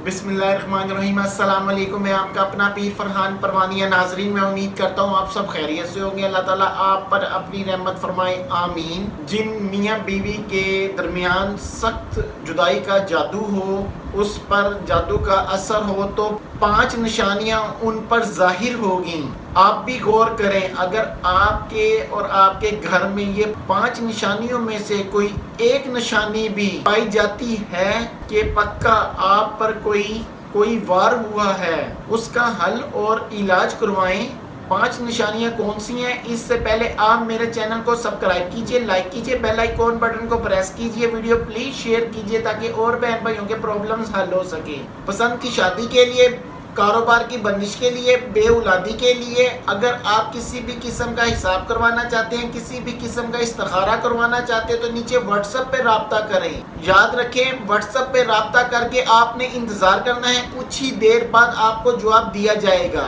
बिस्मिल्लाहिर्रहमानिर्रहीम। अस्सलाम वालेकुम। मैं आपका अपना पीर फरहान परवानिया। नाजरीन, मैं उम्मीद करता हूँ आप सब खैरियत से होंगे। अल्लाह ताला आप पर अपनी रहमत फरमाए, आमीन। जिन मियाँ बीवी के दरमियान सख्त जुदाई का जादू हो, उस पर जादू का असर हो, तो 5 निशानियाँ उन पर जाहिर होगी। आप भी गौर करें, अगर आपके और आपके घर में ये 5 निशानियों में से कोई एक निशानी भी पाई जाती है कि पक्का आप पर कोई वार हुआ है, उसका हल और इलाज करवाएं। 5 निशानियां कौन सी हैं? इससे पहले आप मेरे चैनल को सब्सक्राइब कीजिए, लाइक कीजिए, बेल आइकॉन बटन को प्रेस कीजिए, वीडियो प्लीज शेयर कीजिए ताकि और बहन भाइयों के प्रॉब्लम्स हल हो सके। पसंद की शादी के लिए, कारोबार की बंदिश के लिए, बेऔलादी के लिए, अगर आप किसी भी किस्म का हिसाब करवाना चाहते हैं, किसी भी किस्म का इस्तिखारा करवाना चाहते हैं, तो नीचे व्हाट्सएप पे राब्ता करें। याद रखें, व्हाट्सएप पे राब्ता करके आपने इंतजार करना है, कुछ ही देर बाद आपको जवाब दिया जाएगा।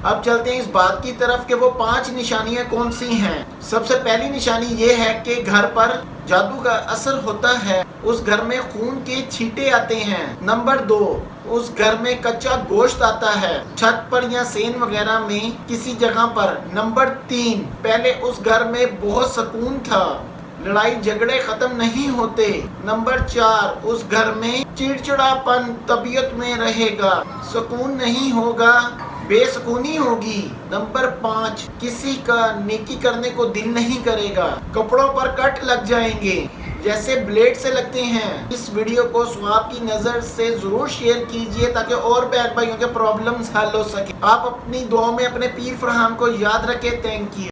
अब चलते हैं इस बात की तरफ कि वो 5 निशानियां कौन सी हैं। सबसे पहली निशानी ये है कि घर पर जादू का असर होता है, उस घर में खून के छींटे आते हैं। नंबर 2, उस घर में कच्चा गोश्त आता है, छत पर या सेन वगैरह में किसी जगह पर। नंबर 3, पहले उस घर में बहुत सुकून था, लड़ाई झगड़े खत्म नहीं होते। नंबर 4, उस घर में चिड़चिड़ापन तबीयत में रहेगा, सुकून नहीं होगा, बेसुकूनी होगी। नंबर 5, किसी का नेकी करने को दिल नहीं करेगा, कपड़ों पर कट लग जाएंगे जैसे ब्लेड से लगते हैं। इस वीडियो को स्वाब की नज़र से ज़रूर शेयर कीजिए ताकि और बहन भाइयों के प्रॉब्लम्स हल हो सके। आप अपनी दुआ में अपने पीर फरहान को याद रखें। Thank you.